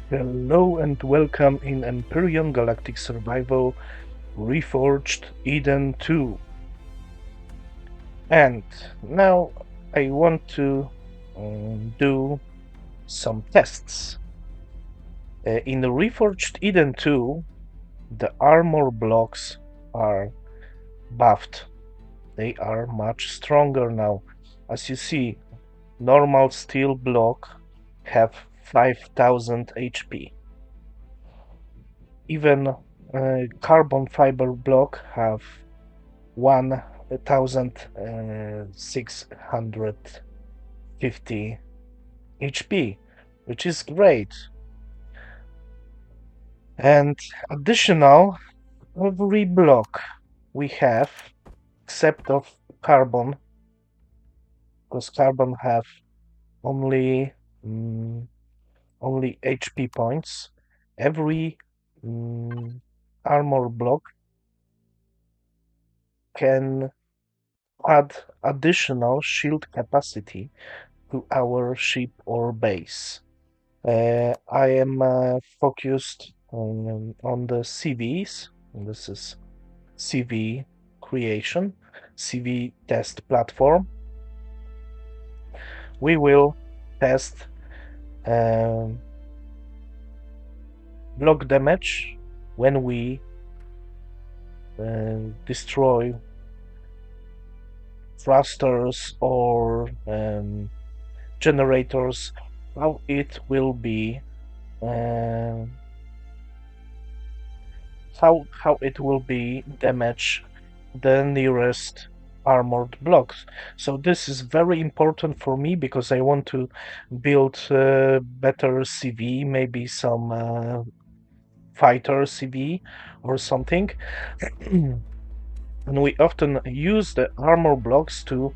Hello and welcome in Empyrion Galactic Survival Reforged Eden 2. And now I want to do some tests. In the Reforged Eden 2, the armor blocks are buffed. They are much stronger now. As you see, normal steel block have 5000 HP. Even carbon fiber block have 1650 HP, which is great. And additional, every block we have, except of carbon, because carbon have only only HP points. Every armor block can add additional shield capacity to our ship or base. I am focused on the CVs. This is CV creation, CV test platform. We will test block damage when we destroy thrusters or generators, how it will be how it will be damage the nearest armored blocks. So this is very important for me because I want to build better CV, maybe some fighter CV or something. And we often use the armor blocks to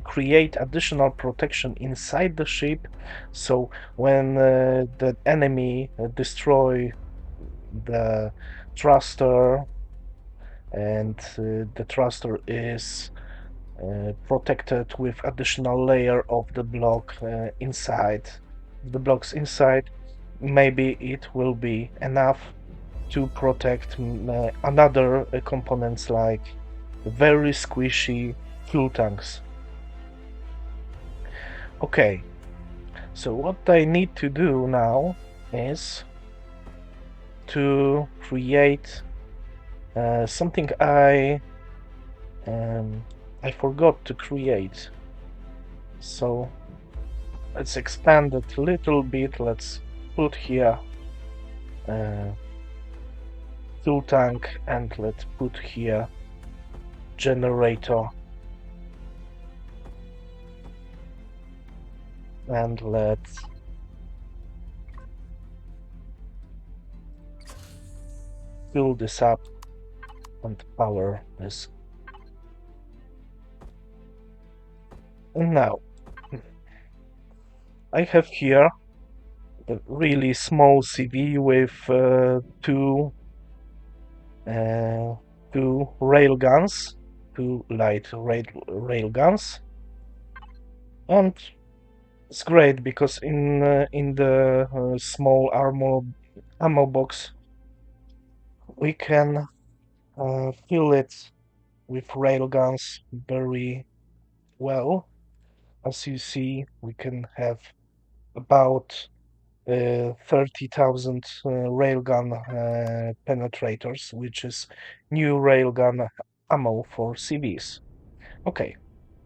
create additional protection inside the ship, so when the enemy destroy the thruster and the thruster is protected with additional layer of the block inside the blocks inside, maybe it will be enough to protect another components like very squishy fuel tanks. Okay, so what I need to do now is to create something I forgot to create. So let's expand it a little bit. Let's put here fuel tank and let's put here generator. And let's fill this up and power this. And now I have here a really small CV with two rail guns, two light rail guns, and it's great because in the small ammo box we can fill it with rail guns very well. As you see, we can have about 30,000 railgun penetrators, which is new railgun ammo for CVs. Okay,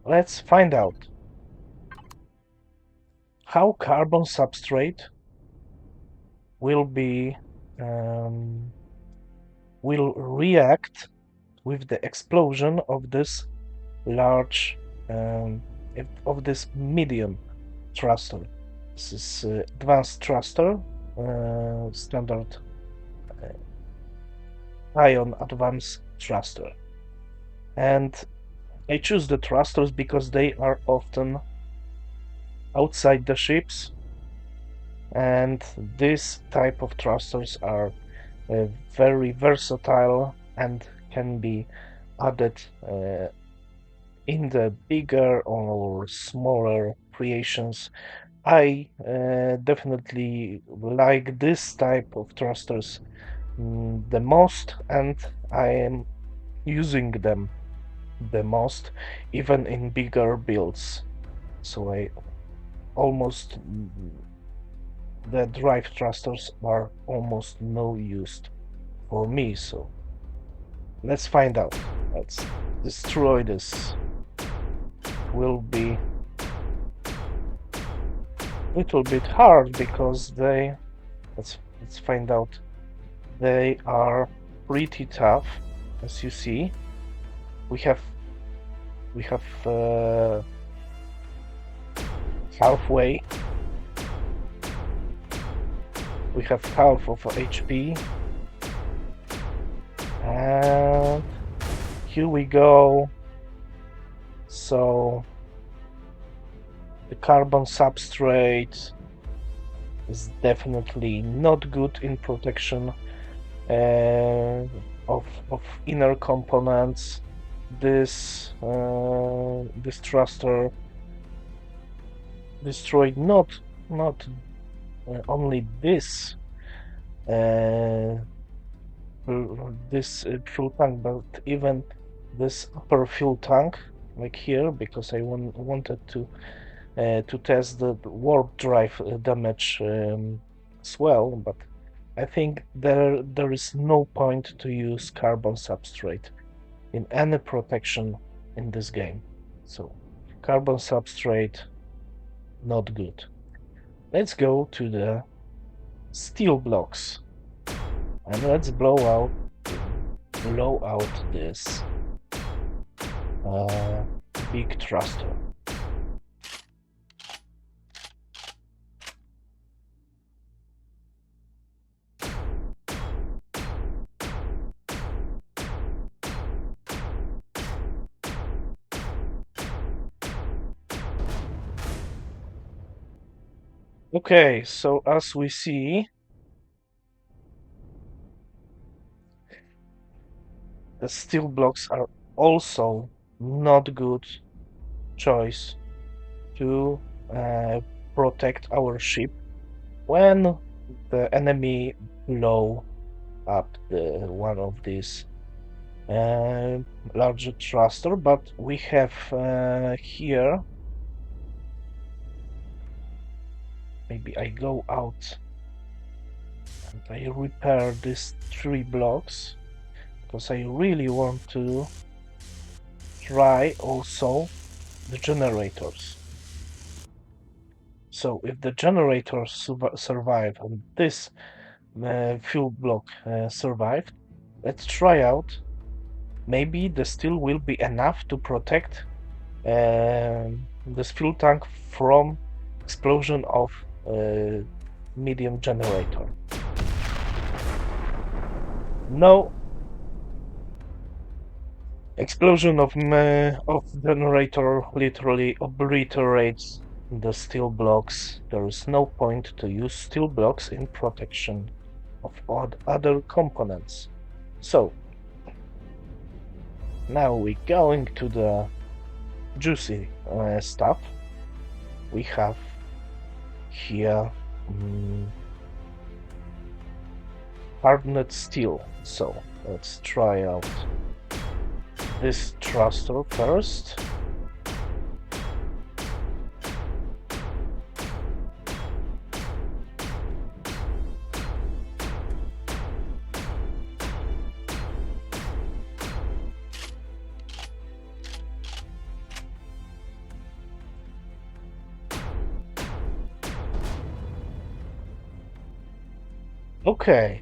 let's find out how carbon substrate will be will react with the explosion of this large of this medium thruster. This is advanced thruster, standard ion advanced thruster. And I choose the thrusters because they are often outside the ships, and this type of thrusters are very versatile and can be added in the bigger or smaller creations. I definitely like this type of thrusters the most, and I am using them the most, even in bigger builds. So I almost the drive thrusters are almost no used for me. So let's find out. Let's destroy this. Will be a little bit hard because let's find out. They are pretty tough, as you see. We have halfway. We have half of HP, and here we go. So the carbon substrate is definitely not good in protection of inner components. This thruster destroyed not only this fuel tank, but even this upper fuel tank, like here, because I wanted to test the warp drive damage as well, but I think there is no point to use carbon substrate in any protection in this game. So carbon substrate, not good. Let's go to the steel blocks and let's blow out this big thruster. Okay, so as we see, the steel blocks are also not good choice to protect our ship when the enemy blow up one of these larger thruster. But we have here. Maybe I go out and I repair these 3 blocks because I really want to try also the generators. So if the generators survive and this fuel block survived, let's try out. Maybe the steel will be enough to protect this fuel tank from explosion of medium generator. No. Explosion of generator literally obliterates the steel blocks. There is no point to use steel blocks in protection of other components. So now we're going to the juicy stuff. We have here hardened steel. So let's try out this thruster first. Okay.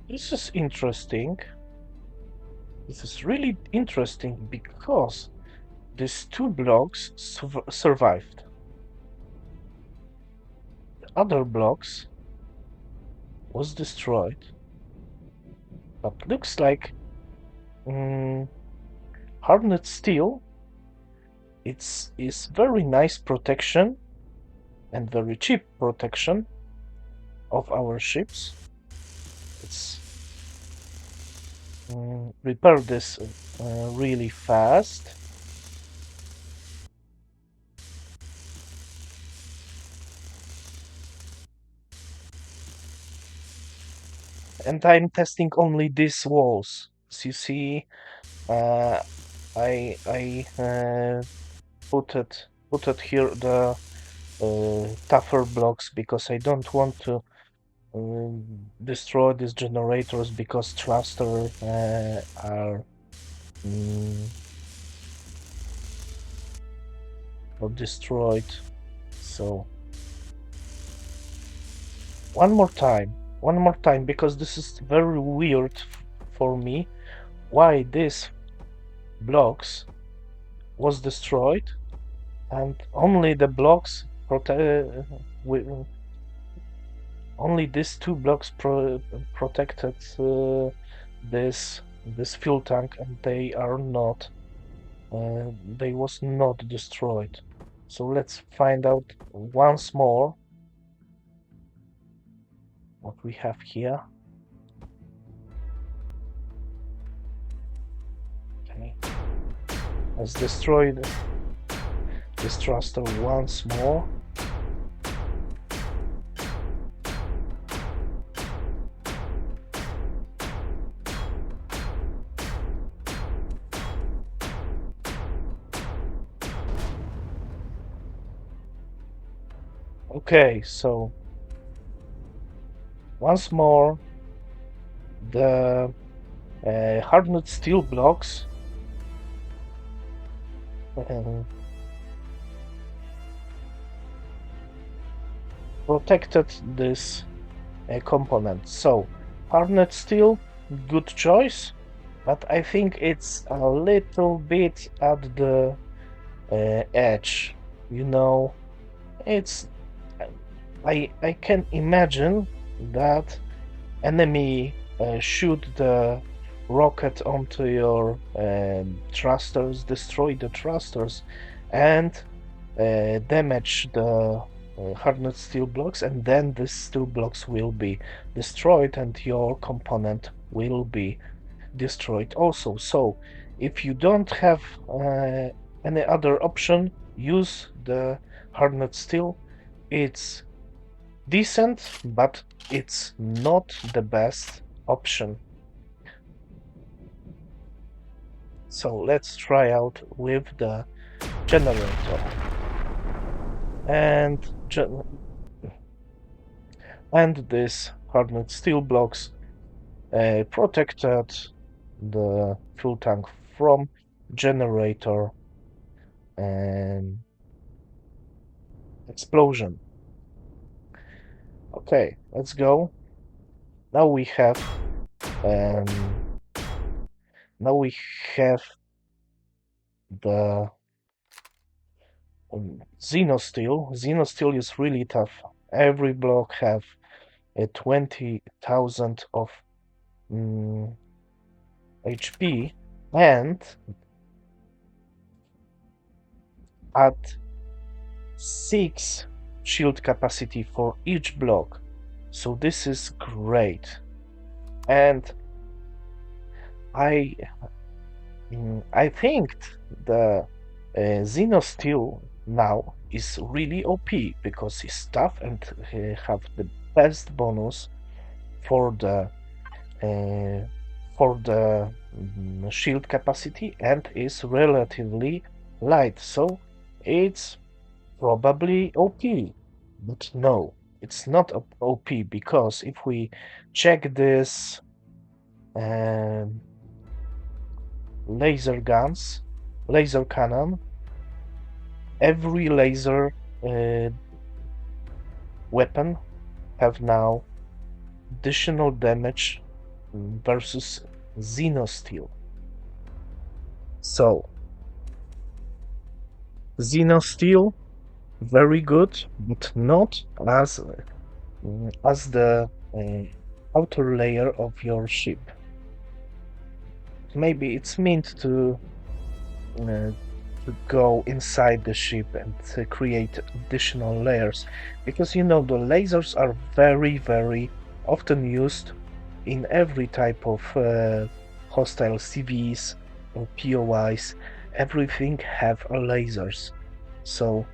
This is interesting. This is really interesting because these 2 blocks survived. The other blocks was destroyed. But looks like hardened steel is very nice protection and very cheap protection of our ships. Let's repair this really fast. and I'm testing only these walls. As you see, I put it here the tougher blocks because I don't want to destroy these generators because thruster are mm, destroyed. So one more time, because this is very weird for me. Why this blocks was destroyed and only the blocks only these two blocks protected this fuel tank, and they are not. They was not destroyed. So let's find out once more what we have here. Okay, let's destroy this thruster once more. Okay, so once more the hardened steel blocks protected this component. So hardened steel, good choice, but I think it's a little bit at the edge. You know, it's I can imagine that enemy shoot the rocket onto your thrusters, destroy the thrusters, and damage the hardened steel blocks, and then these steel blocks will be destroyed and your component will be destroyed also. So if you don't have any other option, use the hardened steel. It's decent, but it's not the best option. So let's try out with the generator. And this hardened steel blocks protected the fuel tank from generator and explosion. Okay, let's go. Now we have the Xeno steel. Xeno steel is really tough. Every block have 20,000 of HP, and at 6 shield capacity for each block. So this is great. And I think the Xeno steel now is really OP because he's tough and have the best bonus for the shield capacity, and is relatively light, so it's probably OP. But no, it's not OP, because if we check this laser cannon, every laser weapon have now additional damage versus Xeno steel. So Xeno steel, very good, but not as the outer layer of your ship. Maybe it's meant to go inside the ship and create additional layers, because you know the lasers are very, very often used in every type of hostile CVs or POIs. Everything have lasers. So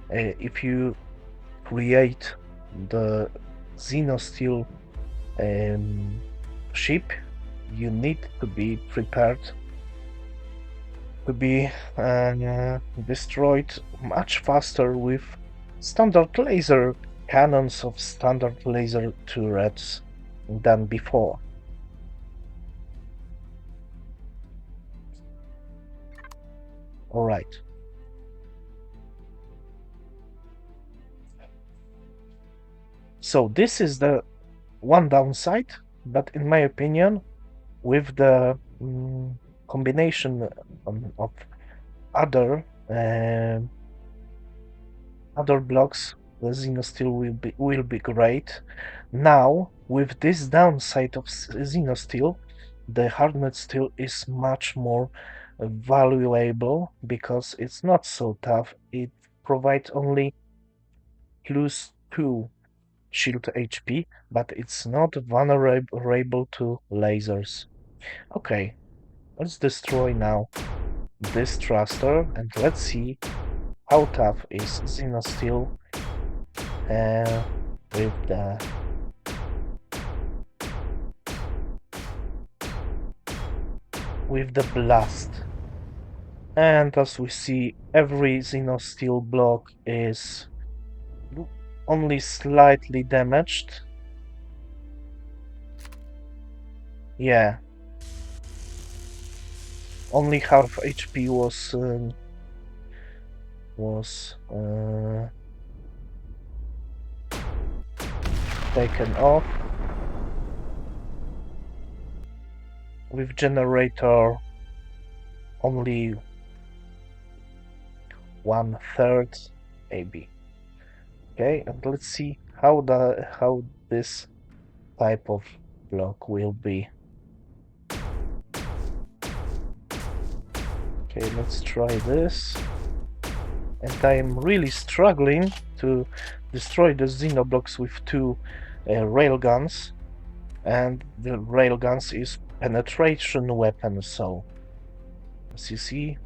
if you create the Xeno steel ship, you need to be prepared to be destroyed much faster with standard laser cannons of standard laser turrets than before. Alright. So this is the one downside, but in my opinion, with the combination of other other blocks, the Xeno steel will be great. Now, with this downside of Xeno steel, the hardened steel is much more valuable because it's not so tough. It provides only +2 shield HP, but it's not vulnerable to lasers. Okay, let's destroy now this thruster and let's see how tough is Xeno steel with the blast. And as we see, every Xeno steel block is only slightly damaged. Yeah. Only half HP was taken off. With generator only 1/3 maybe. Okay, and let's see how this type of block will be. Okay, let's try this. And I am really struggling to destroy the Xeno blocks with two railguns, and the railguns is penetration weapon, so as you see,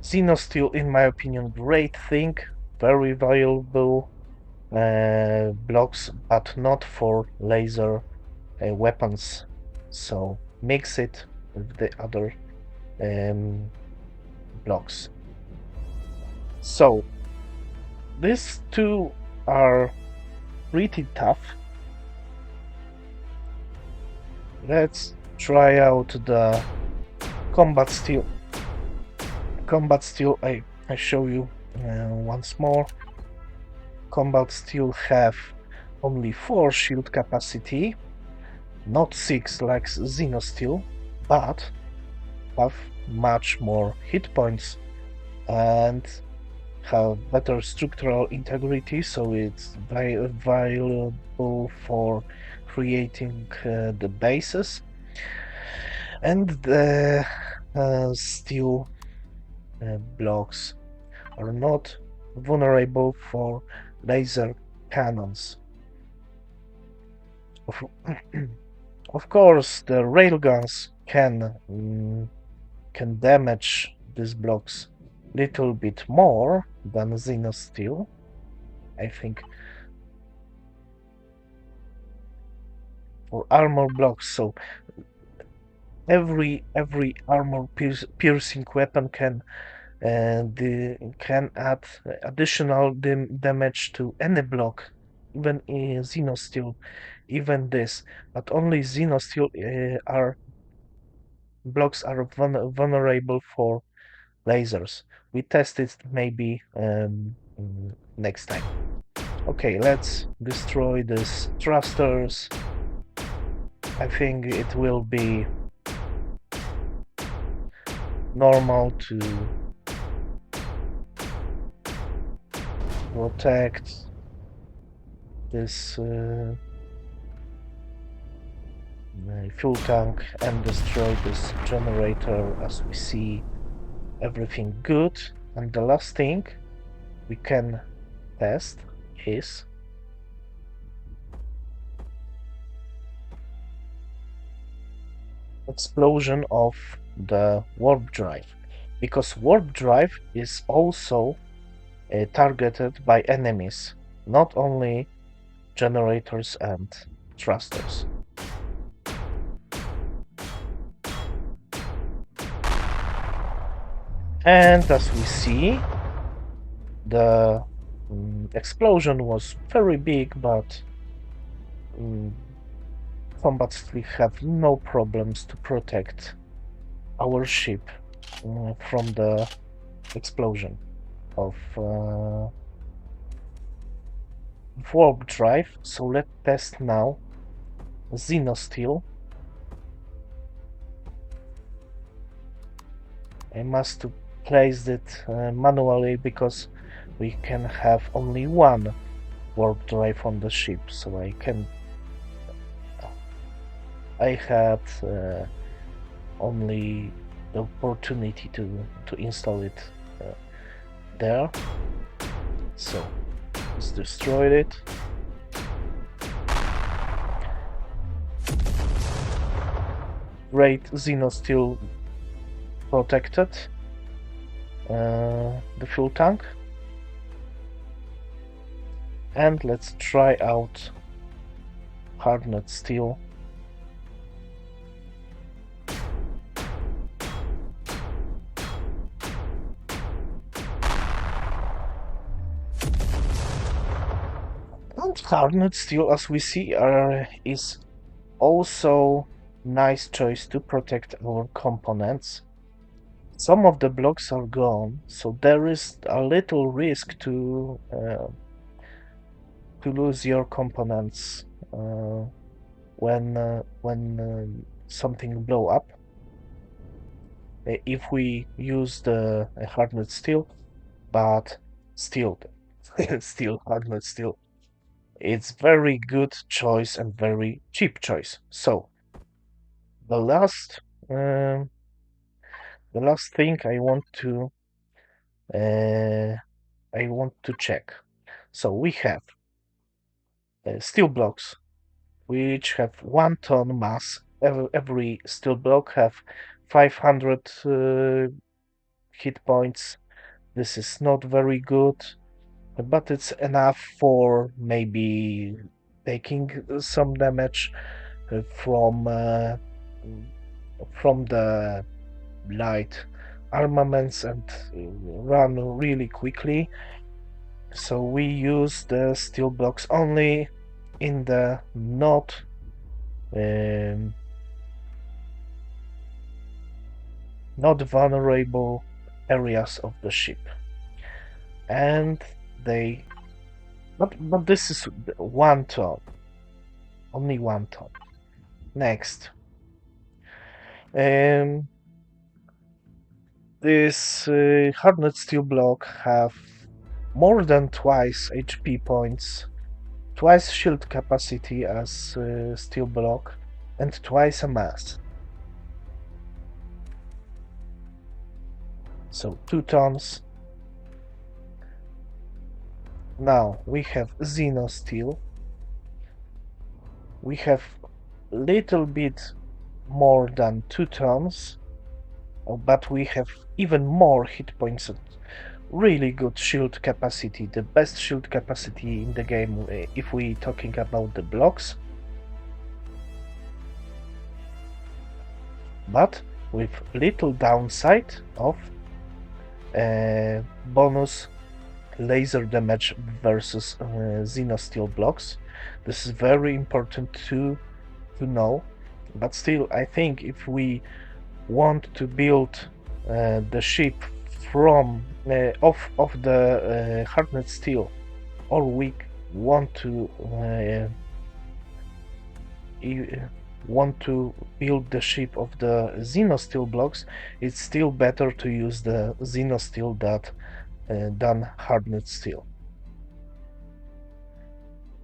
Xeno steel, in my opinion, great thing, very valuable blocks, but not for laser weapons, so mix it with the other blocks. So these two are pretty tough. Let's try out the combat steel. Combat steel, I show you once more. Combat steel have only 4 shield capacity, not 6 like Xeno steel, but have much more hit points and have better structural integrity, so it's valuable for creating the bases. And the steel blocks are not vulnerable for laser cannons. Of course, the railguns can damage these blocks little bit more than Xeno steel. I think for armor blocks, so every armor piercing weapon can add additional damage to any block, even in Xeno steel, even this, but only Xeno steel blocks are vulnerable for lasers. We test it maybe next time. Okay, let's destroy these thrusters. I think it will be normal to protect this fuel tank and destroy this generator. As we see, everything good. And the last thing we can test is explosion of the warp drive, because warp drive is also targeted by enemies, not only generators and thrusters. And as we see, the explosion was very big, but mm, combat still have no problems to protect our ship from the explosion of warp drive. So let's test now Xeno steel. I must place it manually because we can have only one warp drive on the ship, so I had only the opportunity to install it there. So let's destroy it. Great, Xeno still protected the fuel tank. And let's try out Hardened steel. And Hardened steel, as we see, is also nice choice to protect our components. Some of the blocks are gone, so there is a little risk to lose your components when something blow up. If we use the hardened steel, but still, still hardened steel, it's very good choice and very cheap choice. So the last um, the last thing uh, I want to check. So we have steel blocks which have 1 ton mass. Every steel block have 500 hit points. This is not very good, but it's enough for maybe taking some damage from the light armaments and run really quickly. So we use the steel blocks only in the um, not vulnerable areas of the ship. And they but this is 1 ton. Only 1 ton. Next. Um this hardened steel block have more than twice HP points, twice shield capacity as steel block, and twice a mass. So 2 tons. Now we have Xeno steel. We have little bit more than 2 tons, but we have even more hit points and really good shield capacity, the best shield capacity in the game if we talking about the blocks. But with little downside of bonus laser damage versus Xeno steel blocks. This is very important to know. But still, I think if we want to build the ship from of the hardened steel, or we want to build the ship of the Xeno steel blocks, it's still better to use the Xeno steel than hardened steel.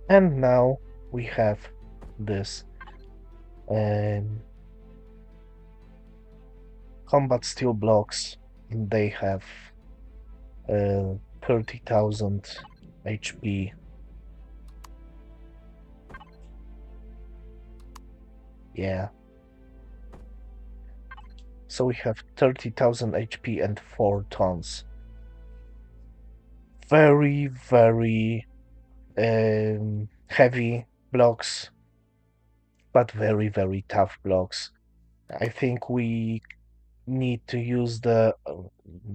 And now we have this combat steel blocks. They have 30,000 HP. Yeah. So we have 30,000 HP and 4 tons. Very, very heavy blocks, but very, very tough blocks. I think we need to use the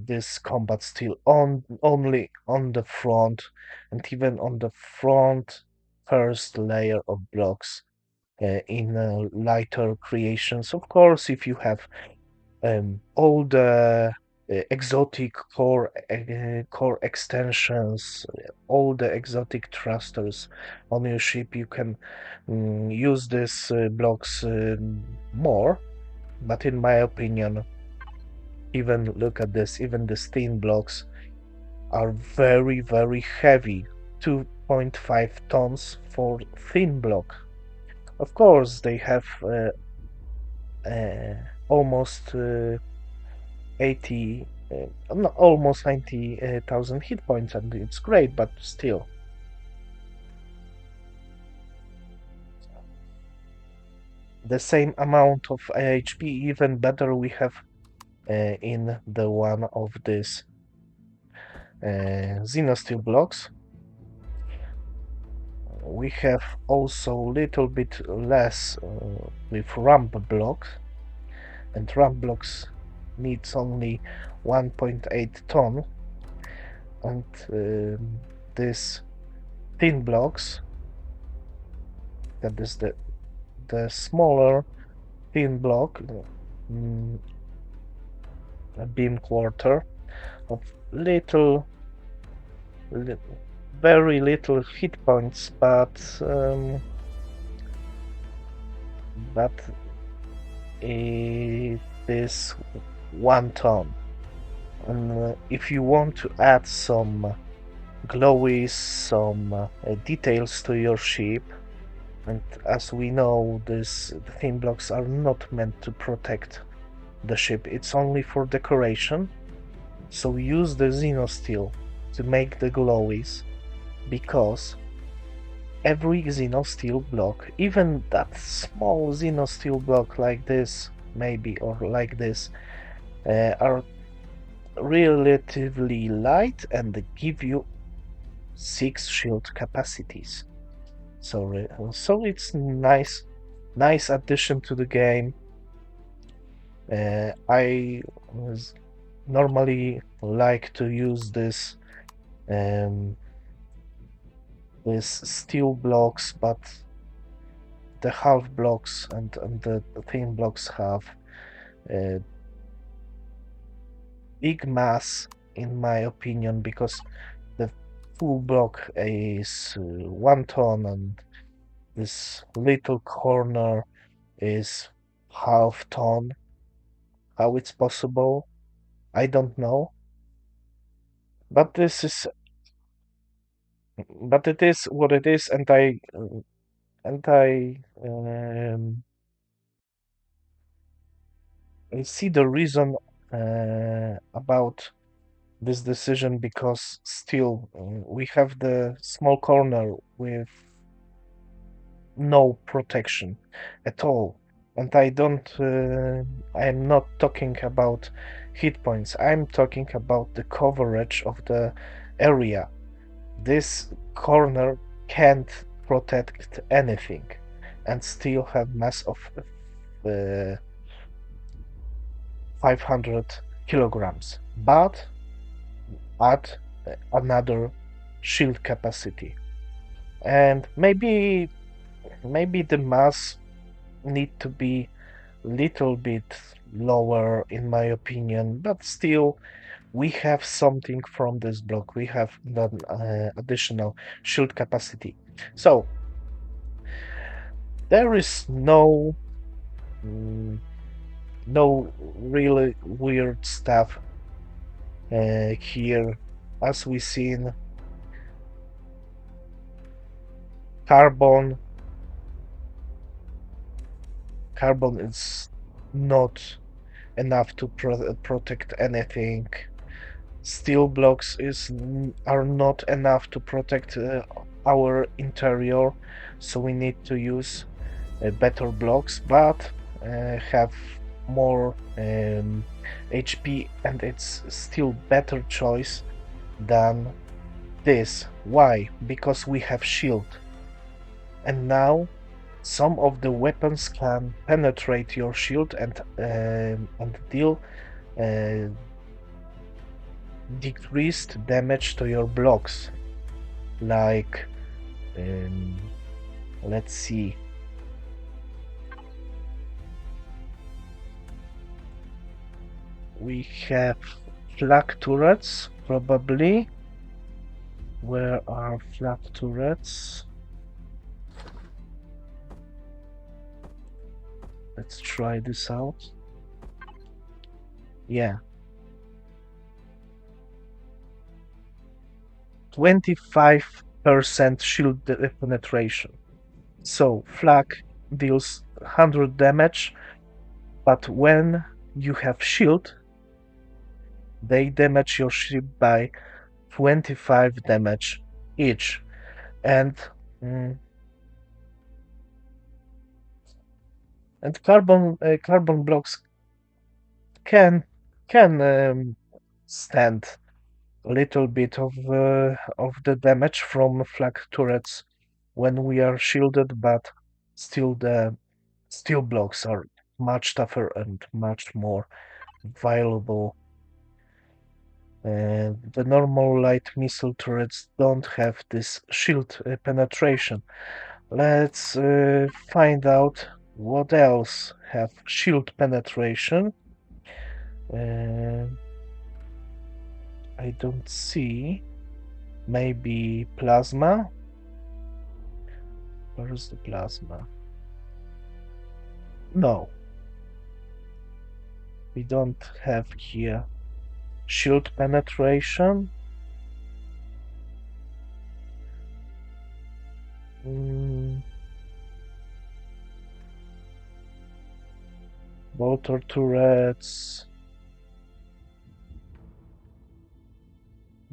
this combat steel only on the front, and even on the front first layer of blocks in lighter creations. Of course, if you have all the exotic core extensions, all the exotic thrusters on your ship, you can use these blocks more. But in my opinion, even look at this, even the thin blocks are very, very heavy. 2.5 tons for thin block. Of course, they have almost 80, not almost 90,000 hit points, and it's great, but still. The same amount of HP, even better, we have in the one of these Xeno steel blocks. We have also little bit less with ramp blocks, and ramp blocks needs only 1.8 ton, and these thin blocks, that is the smaller thin block, a beam quarter of very little hit points, but it is 1 ton. And if you want to add some glowies, some details to your ship, and as we know, the thin blocks are not meant to protect the ship, it's only for decoration. So use the Xeno steel to make the glowies, because every Xeno steel block, even that small Xeno steel block like this, maybe, or like this, are relatively light and give you 6 shield capacities. So it's nice addition to the game. I normally like to use this steel blocks, but the half blocks and the thin blocks have big mass, in my opinion, because the full block is 1 ton, and this little corner is half ton. How it's possible, I don't know. But this is, but it is what it is, and I see the reason about this decision, because still we have the small corner with no protection at all. And I'm not talking about hit points, I'm talking about the coverage of the area. This corner can't protect anything and still have mass of 500 kilograms, but add another shield capacity. And maybe the mass need to be little bit lower, in my opinion, but still we have something from this block. We have the additional shield capacity. So there is no really weird stuff here. As we seen, carbon is not enough to protect anything. Steel blocks are not enough to protect our interior, so we need to use better blocks, but have more HP, and it's still better choice than this. Why? Because we have shield, and now some of the weapons can penetrate your shield and deal decreased damage to your blocks. Like, let's see. We have flak turrets, probably. Where are flak turrets? Let's try this out. Yeah. 25% shield penetration. So flak deals 100 damage, but when you have shield, they damage your shield by 25 damage each. And mm, carbon blocks can stand a little bit of the damage from flak turrets when we are shielded, but still the steel blocks are much tougher and much more viable. The normal light missile turrets don't have this shield penetration. Let's find out what else have shield penetration. I don't see. Maybe plasma? Where is the plasma? No. We don't have here shield penetration. Motor turrets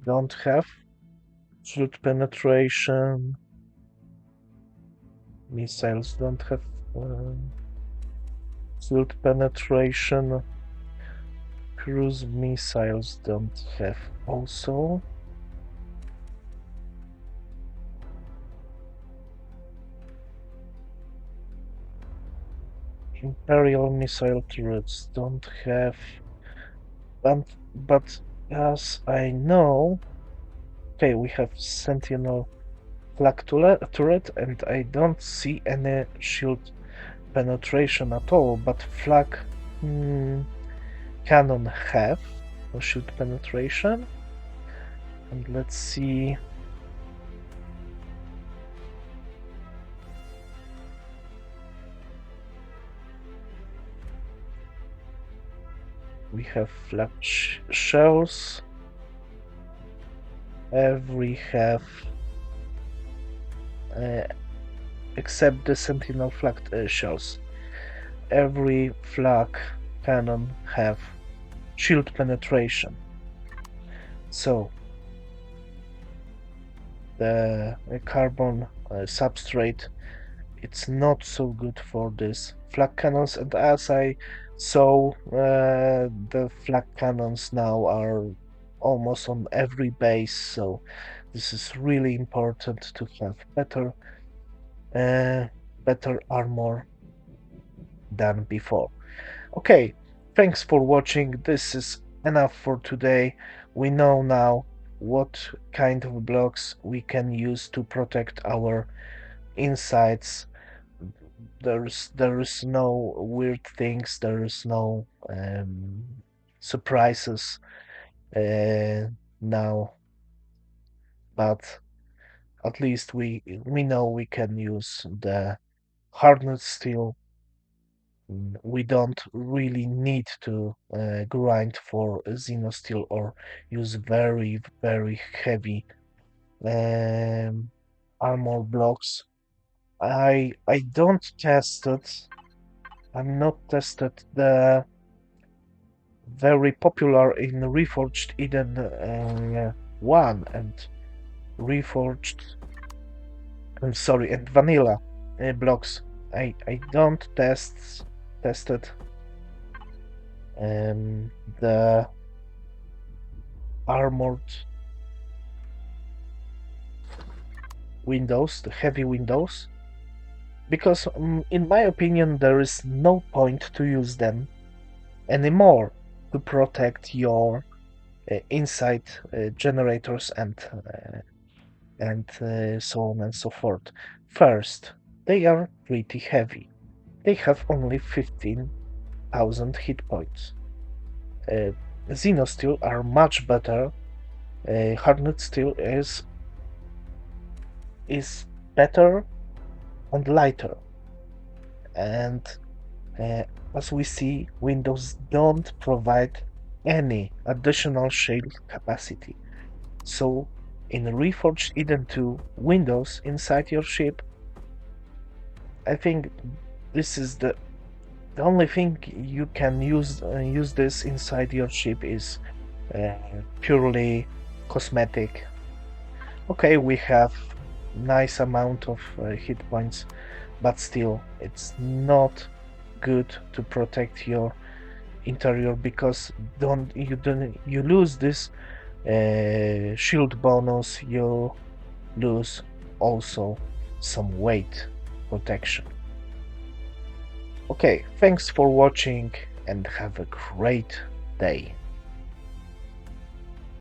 don't have shield penetration. Missiles don't have shield penetration. Cruise missiles don't have also. Imperial missile turrets don't have, but as I know, okay, we have Sentinel flak turret, and I don't see any shield penetration at all, but flak cannon have a shield penetration. And let's see. We have flak shells. Every have except the Sentinel flak shells. Every flak cannon have shield penetration. So the carbon substrate, it's not so good for this flak cannons, and as I saw, the flak cannons now are almost on every base, so this is really important to have better armor than before. Okay, thanks for watching. This is enough for today. We know now what kind of blocks we can use to protect our insides. There is no weird things. There is no surprises now, but at least we know we can use the hardened steel. We don't really need to grind for Xeno steel or use very heavy armor blocks. I don't test it. I'm not tested the very popular in Reforged Eden 1 and Reforged. I'm sorry, and Vanilla blocks. I don't tested the armored windows, the heavy windows. because in my opinion there is no point to use them anymore to protect your inside generators and so on and so forth. First, they are pretty heavy. They have only 15,000 hit points. Xeno steel are much better. Hardened steel is better and lighter, and as we see, Windows don't provide any additional shield capacity. So in Reforged Eden 2 Windows inside your ship, I think this is the only thing you can use this inside your ship is purely cosmetic. Okay, we have nice amount of hit points, but still it's not good to protect your interior because you lose this shield bonus, you lose also some weight protection. Okay, thanks for watching and have a great day.